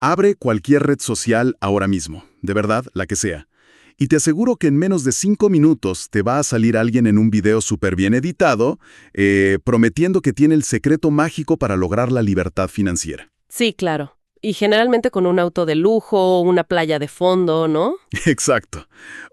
Abre cualquier red social ahora mismo, de verdad, la que sea. Y te aseguro que en menos de 5 minutos te va a salir alguien en un video súper bien editado, prometiendo que tiene el secreto mágico para lograr la libertad financiera. Sí, claro. Y generalmente con un auto de lujo, una playa de fondo, ¿no? Exacto.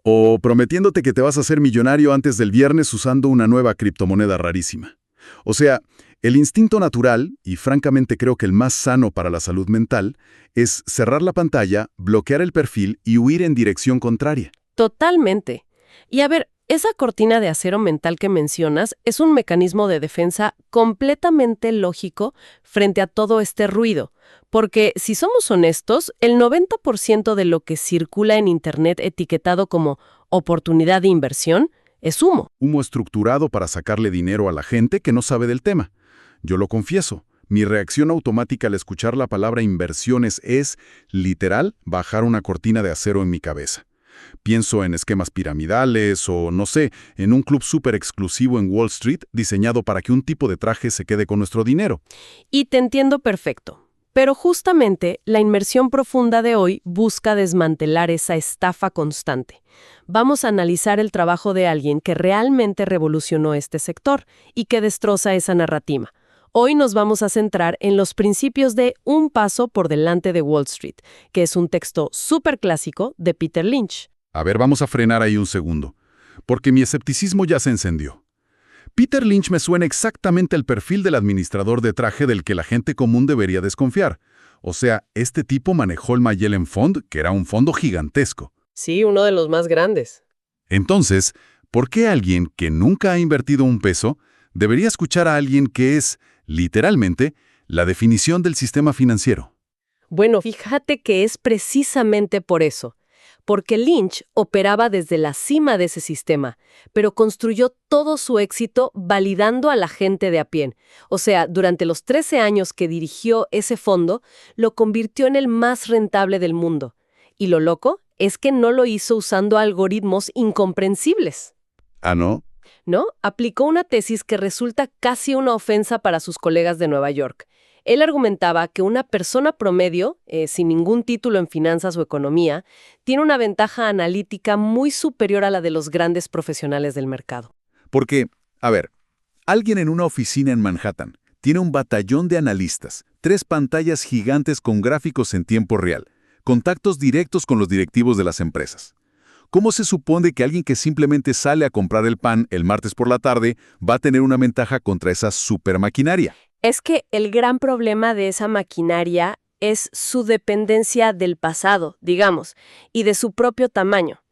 O prometiéndote que te vas a hacer millonario antes del viernes usando una nueva criptomoneda rarísima. O sea, el instinto natural, y francamente creo que el más sano para la salud mental, es cerrar la pantalla, bloquear el perfil y huir en dirección contraria. Totalmente. Y a ver, esa cortina de acero mental que mencionas es un mecanismo de defensa completamente lógico frente a todo este ruido, porque si somos honestos, el 90% de lo que circula en Internet etiquetado como oportunidad de inversión es humo. Humo estructurado para sacarle dinero a la gente que no sabe del tema. Yo lo confieso, mi reacción automática al escuchar la palabra inversiones es, literal, bajar una cortina de acero en mi cabeza. Pienso en esquemas piramidales o, no sé, en un club súper exclusivo en Wall Street diseñado para que un tipo de traje se quede con nuestro dinero. Y te entiendo perfecto. Pero justamente la inmersión profunda de hoy busca desmantelar esa estafa constante. Vamos a analizar el trabajo de alguien que realmente revolucionó este sector y que destroza esa narrativa. Hoy nos vamos a centrar en los principios de Un paso por delante de Wall Street, que es un texto súper clásico de Peter Lynch. A ver, vamos a frenar ahí un segundo, porque mi escepticismo ya se encendió. Peter Lynch me suena exactamente el perfil del administrador de traje del que la gente común debería desconfiar. O sea, este tipo manejó el Magellan Fund, que era un fondo gigantesco. Sí, uno de los más grandes. Entonces, ¿por qué alguien que nunca ha invertido un peso debería escuchar a alguien que es, literalmente, la definición del sistema financiero? Bueno, fíjate que es precisamente por eso. Porque Lynch operaba desde la cima de ese sistema, pero construyó todo su éxito validando a la gente de a pie. O sea, durante los 13 años que dirigió ese fondo, lo convirtió en el más rentable del mundo. Y lo loco es que no lo hizo usando algoritmos incomprensibles. Ah, ¿no? ¿No? Aplicó una tesis que resulta casi una ofensa para sus colegas de Nueva York. Él argumentaba que una persona promedio, sin ningún título en finanzas o economía, tiene una ventaja analítica muy superior a la de los grandes profesionales del mercado. Porque, a ver, alguien en una oficina en Manhattan tiene un batallón de analistas, 3 pantallas gigantes con gráficos en tiempo real, contactos directos con los directivos de las empresas. ¿Cómo se supone que alguien que simplemente sale a comprar el pan el martes por la tarde va a tener una ventaja contra esa supermaquinaria? Es que el gran problema de esa maquinaria es su dependencia del pasado, digamos, y de su propio tamaño.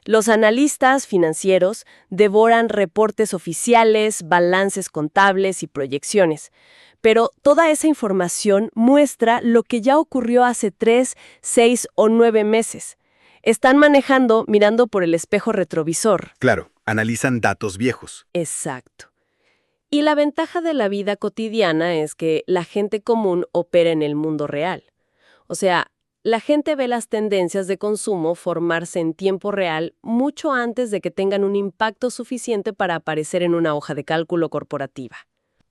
Los analistas financieros devoran reportes oficiales, balances contables y proyecciones, pero toda esa información muestra lo que ya ocurrió hace 3, 6 o 9 meses. Están manejando mirando por el espejo retrovisor. Claro, analizan datos viejos. Exacto. Y la ventaja de la vida cotidiana es que la gente común opera en el mundo real. O sea, la gente ve las tendencias de consumo formarse en tiempo real mucho antes de que tengan un impacto suficiente para aparecer en una hoja de cálculo corporativa.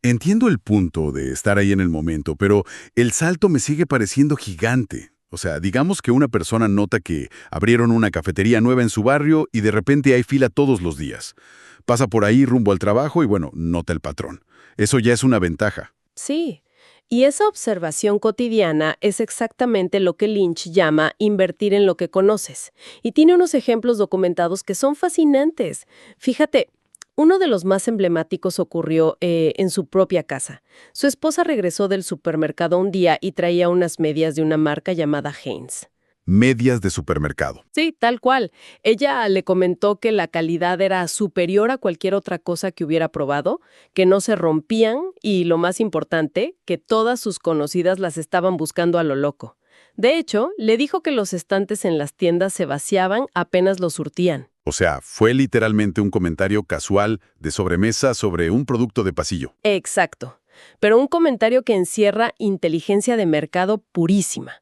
Entiendo el punto de estar ahí en el momento, pero el salto me sigue pareciendo gigante. O sea, digamos que una persona nota que abrieron una cafetería nueva en su barrio y de repente hay fila todos los días. Pasa por ahí rumbo al trabajo y bueno, nota el patrón. Eso ya es una ventaja. Sí, y esa observación cotidiana es exactamente lo que Lynch llama invertir en lo que conoces. Y tiene unos ejemplos documentados que son fascinantes. Fíjate, uno de los más emblemáticos ocurrió en su propia casa. Su esposa regresó del supermercado un día y traía unas medias de una marca llamada Hanes. Medias de supermercado. Sí, tal cual. Ella le comentó que la calidad era superior a cualquier otra cosa que hubiera probado, que no se rompían y, lo más importante, que todas sus conocidas las estaban buscando a lo loco. De hecho, le dijo que los estantes en las tiendas se vaciaban apenas los surtían. O sea, fue literalmente un comentario casual de sobremesa sobre un producto de pasillo. Exacto. Pero un comentario que encierra inteligencia de mercado purísima.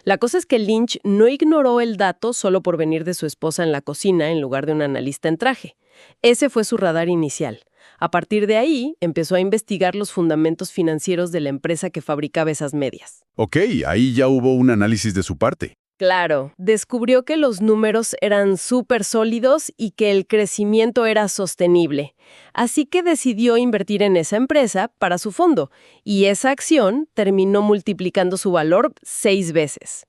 La cosa es que Lynch no ignoró el dato solo por venir de su esposa en la cocina en lugar de un analista en traje. Ese fue su radar inicial. A partir de ahí, empezó a investigar los fundamentos financieros de la empresa que fabricaba esas medias. Ok, ahí ya hubo un análisis de su parte. Claro, descubrió que los números eran súper sólidos y que el crecimiento era sostenible. Así que decidió invertir en esa empresa para su fondo, y esa acción terminó multiplicando su valor 6 veces.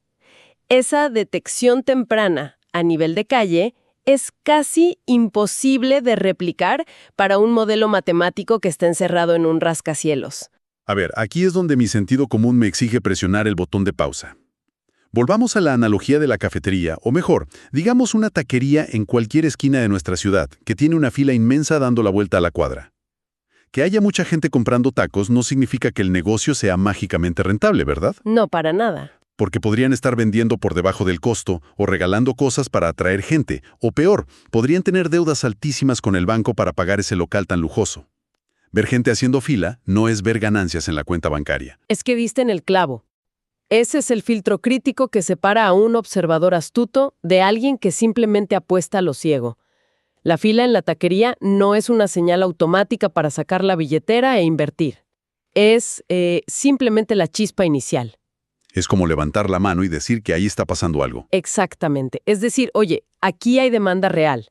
Esa detección temprana a nivel de calle es casi imposible de replicar para un modelo matemático que está encerrado en un rascacielos. A ver, aquí es donde mi sentido común me exige presionar el botón de pausa. Volvamos a la analogía de la cafetería, o mejor, digamos una taquería en cualquier esquina de nuestra ciudad, que tiene una fila inmensa dando la vuelta a la cuadra. Que haya mucha gente comprando tacos no significa que el negocio sea mágicamente rentable, ¿verdad? No, para nada. Porque podrían estar vendiendo por debajo del costo o regalando cosas para atraer gente, o peor, podrían tener deudas altísimas con el banco para pagar ese local tan lujoso. Ver gente haciendo fila no es ver ganancias en la cuenta bancaria. Es que viste en el clavo. Ese es el filtro crítico que separa a un observador astuto de alguien que simplemente apuesta a lo ciego. La fila en la taquería no es una señal automática para sacar la billetera e invertir. Es simplemente la chispa inicial. Es como levantar la mano y decir que ahí está pasando algo. Exactamente. Es decir, oye, aquí hay demanda real.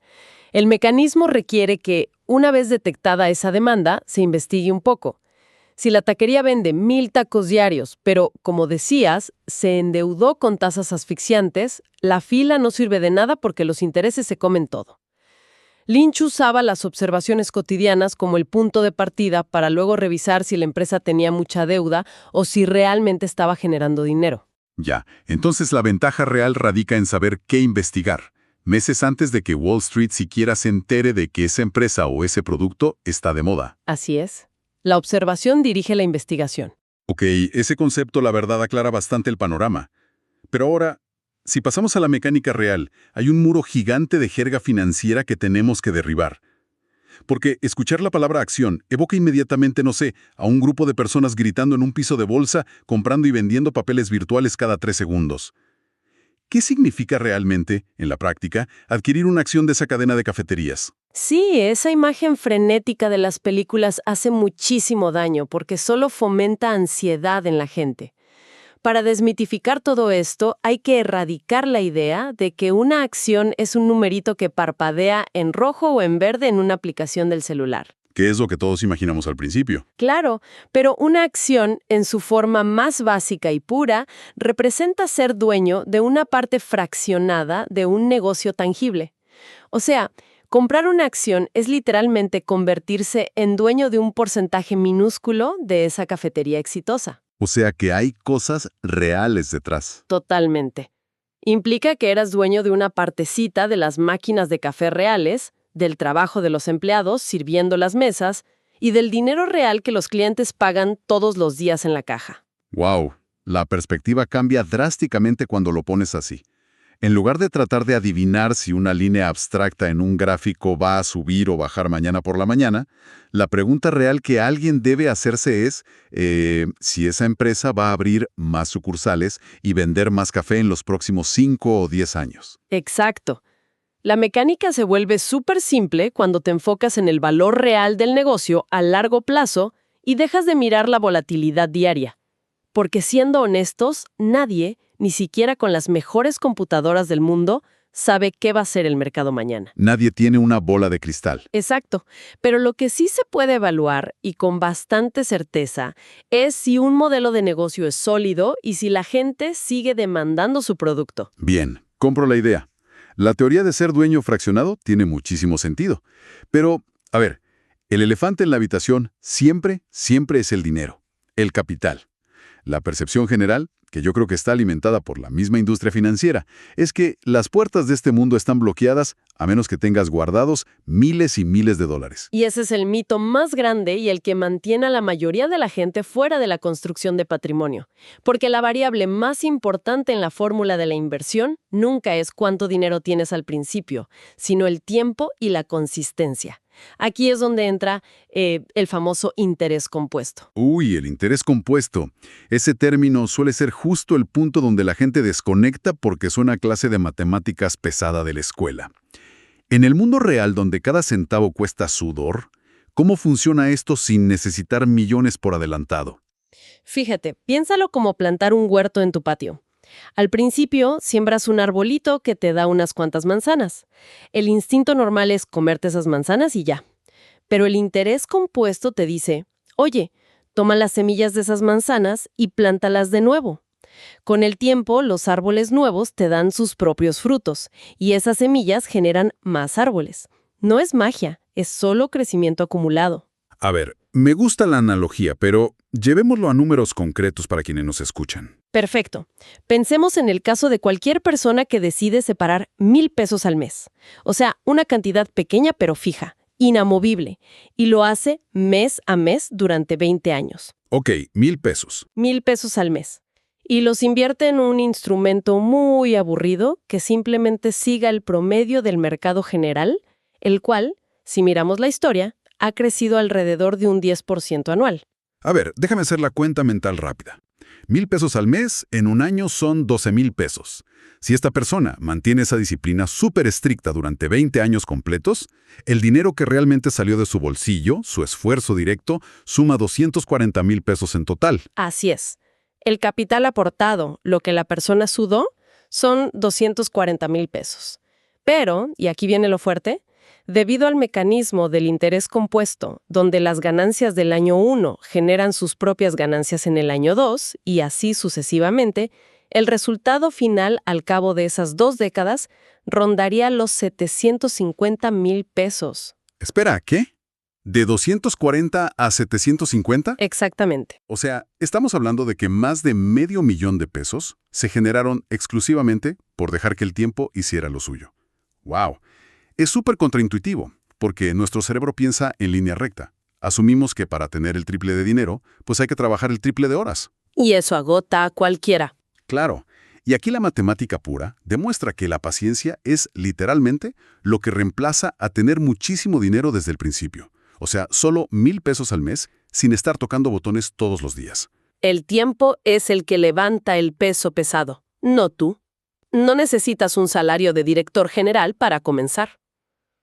El mecanismo requiere que, una vez detectada esa demanda, se investigue un poco. Si la taquería vende 1000 tacos diarios, pero, como decías, se endeudó con tasas asfixiantes, la fila no sirve de nada porque los intereses se comen todo. Lynch usaba las observaciones cotidianas como el punto de partida para luego revisar si la empresa tenía mucha deuda o si realmente estaba generando dinero. Ya, entonces la ventaja real radica en saber qué investigar, meses antes de que Wall Street siquiera se entere de que esa empresa o ese producto está de moda. Así es. La observación dirige la investigación. Ok, ese concepto la verdad aclara bastante el panorama. Pero ahora, si pasamos a la mecánica real, hay un muro gigante de jerga financiera que tenemos que derribar. Porque escuchar la palabra acción evoca inmediatamente, no sé, a un grupo de personas gritando en un piso de bolsa, comprando y vendiendo papeles virtuales cada 3 segundos. ¿Qué significa realmente, en la práctica, adquirir una acción de esa cadena de cafeterías? Sí, esa imagen frenética de las películas hace muchísimo daño porque solo fomenta ansiedad en la gente. Para desmitificar todo esto, hay que erradicar la idea de que una acción es un numerito que parpadea en rojo o en verde en una aplicación del celular. Que es lo que todos imaginamos al principio. Claro, pero una acción, en su forma más básica y pura, representa ser dueño de una parte fraccionada de un negocio tangible. O sea, comprar una acción es literalmente convertirse en dueño de un porcentaje minúsculo de esa cafetería exitosa. O sea que hay cosas reales detrás. Totalmente. Implica que eras dueño de una partecita de las máquinas de café reales, del trabajo de los empleados sirviendo las mesas y del dinero real que los clientes pagan todos los días en la caja. ¡Wow! La perspectiva cambia drásticamente cuando lo pones así. En lugar de tratar de adivinar si una línea abstracta en un gráfico va a subir o bajar mañana por la mañana, la pregunta real que alguien debe hacerse es si esa empresa va a abrir más sucursales y vender más café en los próximos 5 o 10 años. Exacto. La mecánica se vuelve súper simple cuando te enfocas en el valor real del negocio a largo plazo y dejas de mirar la volatilidad diaria. Porque siendo honestos, nadie, ni siquiera con las mejores computadoras del mundo, sabe qué va a ser el mercado mañana. Nadie tiene una bola de cristal. Exacto, pero lo que sí se puede evaluar, y con bastante certeza, es si un modelo de negocio es sólido y si la gente sigue demandando su producto. Bien, compro la idea. La teoría de ser dueño fraccionado tiene muchísimo sentido. Pero, a ver, el elefante en la habitación siempre es el dinero, el capital. La percepción general, que yo creo que está alimentada por la misma industria financiera, es que las puertas de este mundo están bloqueadas a menos que tengas guardados miles y miles de dólares. Y ese es el mito más grande y el que mantiene a la mayoría de la gente fuera de la construcción de patrimonio. Porque la variable más importante en la fórmula de la inversión nunca es cuánto dinero tienes al principio, sino el tiempo y la consistencia. Aquí es donde entra el famoso interés compuesto. Uy, el interés compuesto. Ese término suele ser justo el punto donde la gente desconecta porque suena a clase de matemáticas pesada de la escuela. En el mundo real, donde cada centavo cuesta sudor, ¿Cómo funciona esto sin necesitar millones por adelantado? Fíjate, piénsalo como plantar un huerto en tu patio. Al principio, siembras un arbolito que te da unas cuantas manzanas. El instinto normal es comerte esas manzanas y ya. Pero el interés compuesto te dice, oye, toma las semillas de esas manzanas y plántalas de nuevo. Con el tiempo, los árboles nuevos te dan sus propios frutos, y esas semillas generan más árboles. No es magia, es solo crecimiento acumulado. A ver, me gusta la analogía, pero llevémoslo a números concretos para quienes nos escuchan. Perfecto. Pensemos en el caso de cualquier persona que decide separar 1,000 pesos al mes. O sea, una cantidad pequeña pero fija, inamovible, y lo hace mes a mes durante 20 años. Ok, 1,000 pesos. 1,000 pesos al mes. Y los invierte en un instrumento muy aburrido que simplemente siga el promedio del mercado general, el cual, si miramos la historia, ha crecido alrededor de un 10% anual. A ver, déjame hacer la cuenta mental rápida. 1,000 pesos al mes en un año son 12,000 pesos. Si esta persona mantiene esa disciplina súper estricta durante 20 años completos, el dinero que realmente salió de su bolsillo, su esfuerzo directo, suma 240,000 pesos en total. Así es. El capital aportado, lo que la persona sudó, son 240,000 pesos. Pero, y aquí viene lo fuerte, debido al mecanismo del interés compuesto, donde las ganancias del año 1 generan sus propias ganancias en el año 2, y así sucesivamente, el resultado final al cabo de esas 2 décadas rondaría los 750,000 pesos. Espera, ¿qué? ¿De 240 a 750? Exactamente. O sea, estamos hablando de que más de $500,000 de pesos se generaron exclusivamente por dejar que el tiempo hiciera lo suyo. ¡Wow! Es súper contraintuitivo, porque nuestro cerebro piensa en línea recta. Asumimos que para tener el triple de dinero, pues hay que trabajar el triple de horas. Y eso agota a cualquiera. Claro. Y aquí la matemática pura demuestra que la paciencia es literalmente lo que reemplaza a tener muchísimo dinero desde el principio. O sea, solo 1,000 pesos al mes sin estar tocando botones todos los días. El tiempo es el que levanta el peso pesado, no tú. No necesitas un salario de director general para comenzar.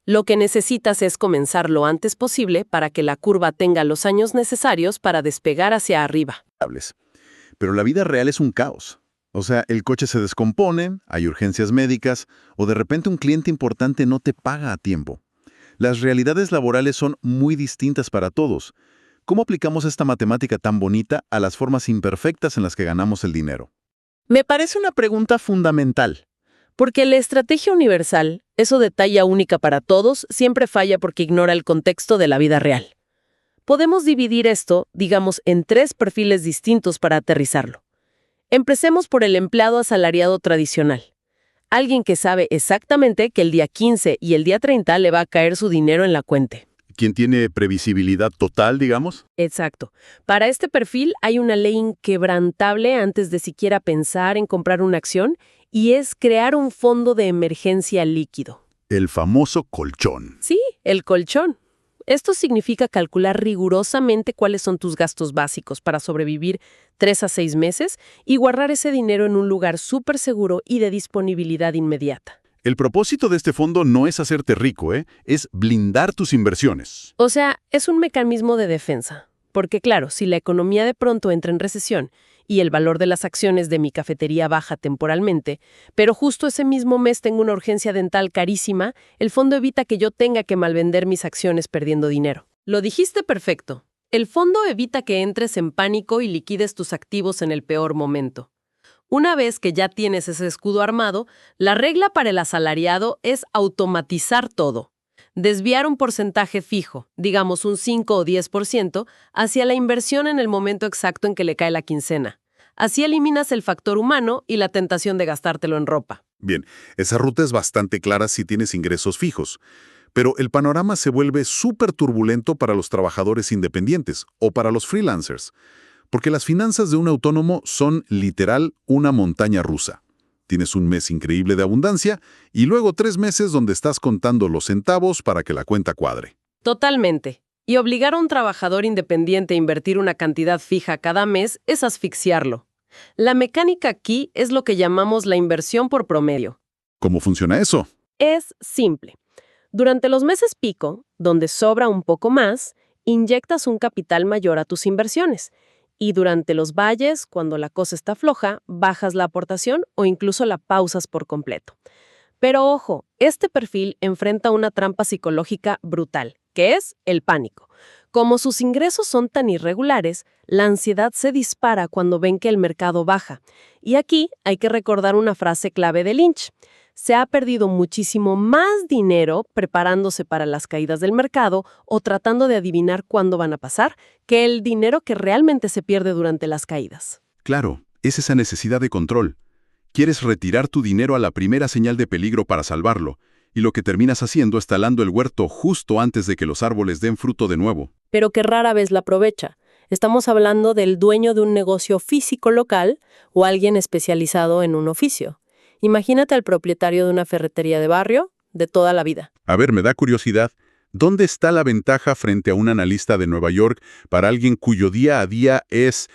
Lo que necesitas es comenzar lo antes posible para que la curva tenga los años necesarios para despegar hacia arriba. Pero la vida real es un caos. O sea, el coche se descompone, hay urgencias médicas, o de repente un cliente importante no te paga a tiempo. Las realidades laborales son muy distintas para todos. ¿Cómo aplicamos esta matemática tan bonita a las formas imperfectas en las que ganamos el dinero? Me parece una pregunta fundamental. Porque la estrategia universal, eso de talla única para todos, siempre falla porque ignora el contexto de la vida real. Podemos dividir esto, digamos, en 3 perfiles distintos para aterrizarlo. Empecemos por el empleado asalariado tradicional. Alguien que sabe exactamente que el día 15 y el día 30 le va a caer su dinero en la cuenta. ¿Quién tiene previsibilidad total, digamos? Exacto. Para este perfil hay una ley inquebrantable antes de siquiera pensar en comprar una acción, y es crear un fondo de emergencia líquido. El famoso colchón. Sí, el colchón. Esto significa calcular rigurosamente cuáles son tus gastos básicos para sobrevivir 3 a 6 meses y guardar ese dinero en un lugar súper seguro y de disponibilidad inmediata. El propósito de este fondo no es hacerte rico, es blindar tus inversiones. O sea, es un mecanismo de defensa. Porque claro, si la economía de pronto entra en recesión y el valor de las acciones de mi cafetería baja temporalmente, pero justo ese mismo mes tengo una urgencia dental carísima, el fondo evita que yo tenga que malvender mis acciones perdiendo dinero. Lo dijiste perfecto. El fondo evita que entres en pánico y liquides tus activos en el peor momento. Una vez que ya tienes ese escudo armado, la regla para el asalariado es automatizar todo. Desviar un porcentaje fijo, digamos un 5 o 10%, hacia la inversión en el momento exacto en que le cae la quincena. Así eliminas el factor humano y la tentación de gastártelo en ropa. Bien, esa ruta es bastante clara si tienes ingresos fijos. Pero el panorama se vuelve súper turbulento para los trabajadores independientes o para los freelancers. Porque las finanzas de un autónomo son literal una montaña rusa. Tienes un mes increíble de abundancia y luego 3 meses donde estás contando los centavos para que la cuenta cuadre. Totalmente. Y obligar a un trabajador independiente a invertir una cantidad fija cada mes es asfixiarlo. La mecánica aquí es lo que llamamos la inversión por promedio. ¿Cómo funciona eso? Es simple. Durante los meses pico, donde sobra un poco más, inyectas un capital mayor a tus inversiones. Y durante los valles, cuando la cosa está floja, bajas la aportación o incluso la pausas por completo. Pero ojo, este perfil enfrenta una trampa psicológica brutal, que es el pánico. Como sus ingresos son tan irregulares, la ansiedad se dispara cuando ven que el mercado baja. Y aquí hay que recordar una frase clave de Lynch. Se ha perdido muchísimo más dinero preparándose para las caídas del mercado o tratando de adivinar cuándo van a pasar que el dinero que realmente se pierde durante las caídas. Claro, es esa necesidad de control. Quieres retirar tu dinero a la primera señal de peligro para salvarlo, y lo que terminas haciendo es talando el huerto justo antes de que los árboles den fruto de nuevo. Pero que rara vez la aprovecha. Estamos hablando del dueño de un negocio físico local o alguien especializado en un oficio. Imagínate al propietario de una ferretería de barrio de toda la vida. A ver, me da curiosidad, ¿dónde está la ventaja frente a un analista de Nueva York para alguien cuyo día a día es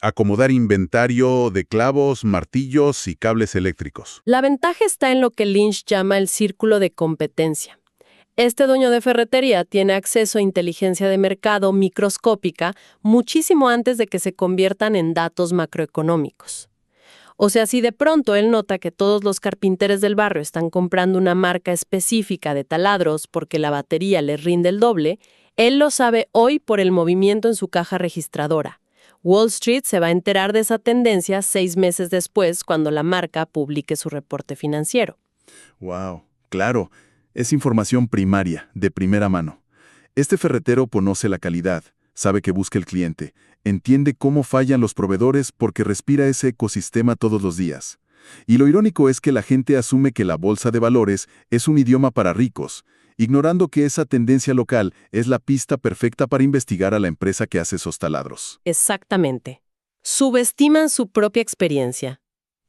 acomodar inventario de clavos, martillos y cables eléctricos? La ventaja está en lo que Lynch llama el círculo de competencia. Este dueño de ferretería tiene acceso a inteligencia de mercado microscópica muchísimo antes de que se conviertan en datos macroeconómicos. O sea, si de pronto él nota que todos los carpinteros del barrio están comprando una marca específica de taladros porque la batería les rinde el doble, él lo sabe hoy por el movimiento en su caja registradora. Wall Street se va a enterar de esa tendencia 6 meses después cuando la marca publique su reporte financiero. Wow, claro. Es información primaria, de primera mano. Este ferretero conoce la calidad, sabe que busca el cliente, entiende cómo fallan los proveedores porque respira ese ecosistema todos los días. Y lo irónico es que la gente asume que la bolsa de valores es un idioma para ricos, ignorando que esa tendencia local es la pista perfecta para investigar a la empresa que hace esos taladros. Exactamente. Subestiman su propia experiencia.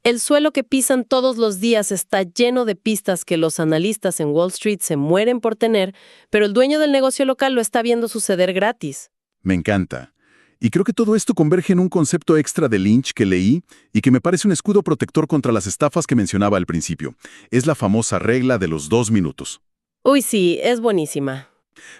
El suelo que pisan todos los días está lleno de pistas que los analistas en Wall Street se mueren por tener, pero el dueño del negocio local lo está viendo suceder gratis. Me encanta. Y creo que todo esto converge en un concepto extra de Lynch que leí y que me parece un escudo protector contra las estafas que mencionaba al principio. Es la famosa regla de los 2 minutos. Uy, sí, es buenísima.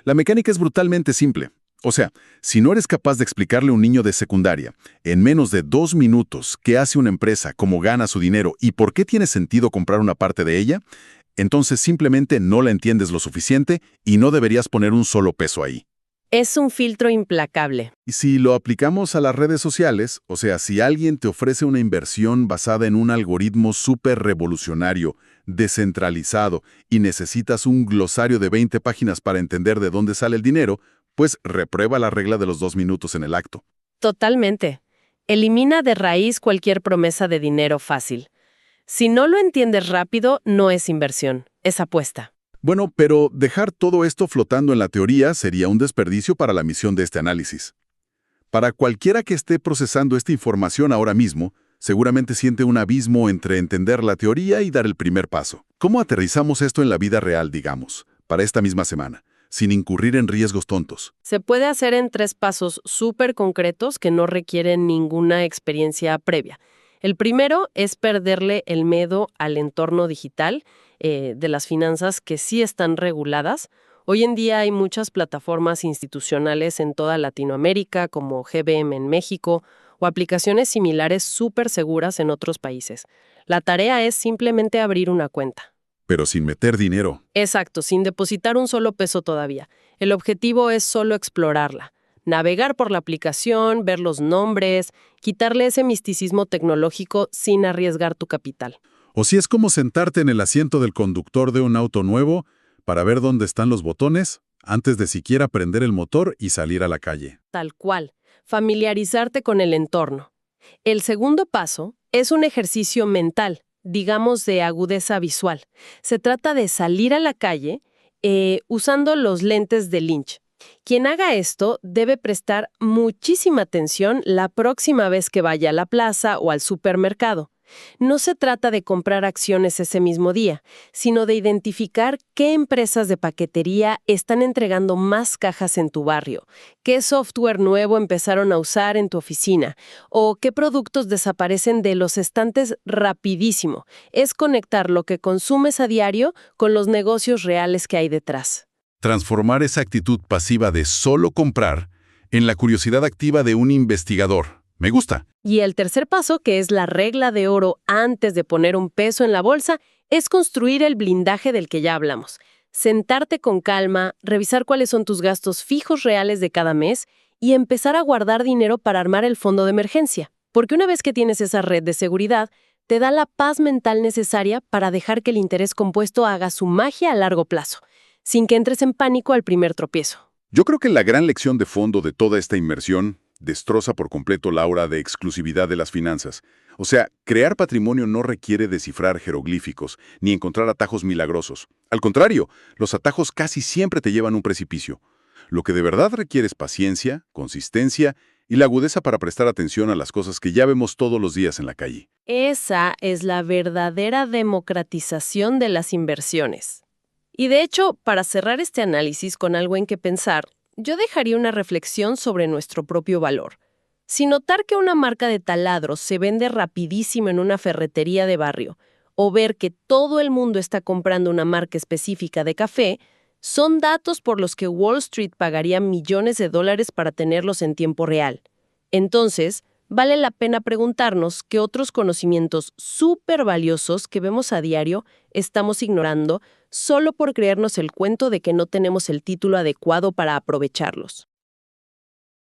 La mecánica es brutalmente simple. O sea, si no eres capaz de explicarle a un niño de secundaria en menos de 2 minutos qué hace una empresa, cómo gana su dinero y por qué tiene sentido comprar una parte de ella, entonces simplemente no la entiendes lo suficiente y no deberías poner un solo peso ahí. Es un filtro implacable. Y si lo aplicamos a las redes sociales, o sea, si alguien te ofrece una inversión basada en un algoritmo súper revolucionario, descentralizado, y necesitas un glosario de 20 páginas para entender de dónde sale el dinero, pues reprueba la regla de los 2 minutos en el acto. Totalmente. Elimina de raíz cualquier promesa de dinero fácil. Si no lo entiendes rápido, no es inversión, es apuesta. Bueno, pero dejar todo esto flotando en la teoría sería un desperdicio para la misión de este análisis. Para cualquiera que esté procesando esta información ahora mismo, seguramente siente un abismo entre entender la teoría y dar el primer paso. ¿Cómo aterrizamos esto en la vida real, digamos, para esta misma semana, sin incurrir en riesgos tontos? Se puede hacer en 3 pasos súper concretos que no requieren ninguna experiencia previa. El primero es perderle el miedo al entorno digital de las finanzas que sí están reguladas. Hoy en día hay muchas plataformas institucionales en toda Latinoamérica, como GBM en México, o aplicaciones similares súper seguras en otros países. La tarea es simplemente abrir una cuenta. Pero sin meter dinero. Exacto, sin depositar un solo peso todavía. El objetivo es solo explorarla. Navegar por la aplicación, ver los nombres, quitarle ese misticismo tecnológico sin arriesgar tu capital. O si es como sentarte en el asiento del conductor de un auto nuevo para ver dónde están los botones antes de siquiera prender el motor y salir a la calle. Tal cual. Familiarizarte con el entorno. El segundo paso es un ejercicio mental, digamos de agudeza visual. Se trata de salir a la calle usando los lentes de Lynch. Quien haga esto debe prestar muchísima atención la próxima vez que vaya a la plaza o al supermercado. No se trata de comprar acciones ese mismo día, sino de identificar qué empresas de paquetería están entregando más cajas en tu barrio, qué software nuevo empezaron a usar en tu oficina o qué productos desaparecen de los estantes rapidísimo. Es conectar lo que consumes a diario con los negocios reales que hay detrás. Transformar esa actitud pasiva de solo comprar en la curiosidad activa de un investigador. Me gusta. Y el tercer paso, que es la regla de oro antes de poner un peso en la bolsa, es construir el blindaje del que ya hablamos. Sentarte con calma, revisar cuáles son tus gastos fijos reales de cada mes y empezar a guardar dinero para armar el fondo de emergencia. Porque una vez que tienes esa red de seguridad, te da la paz mental necesaria para dejar que el interés compuesto haga su magia a largo plazo, sin que entres en pánico al primer tropiezo. Yo creo que la gran lección de fondo de toda esta inmersión destroza por completo la aura de exclusividad de las finanzas. O sea, crear patrimonio no requiere descifrar jeroglíficos ni encontrar atajos milagrosos. Al contrario, los atajos casi siempre te llevan a un precipicio. Lo que de verdad requiere es paciencia, consistencia y la agudeza para prestar atención a las cosas que ya vemos todos los días en la calle. Esa es la verdadera democratización de las inversiones. Y de hecho, para cerrar este análisis con algo en que pensar, yo dejaría una reflexión sobre nuestro propio valor. Si notar que una marca de taladros se vende rapidísimo en una ferretería de barrio, o ver que todo el mundo está comprando una marca específica de café, son datos por los que Wall Street pagaría millones de dólares para tenerlos en tiempo real. Entonces, vale la pena preguntarnos qué otros conocimientos súper valiosos que vemos a diario estamos ignorando solo por creernos el cuento de que no tenemos el título adecuado para aprovecharlos.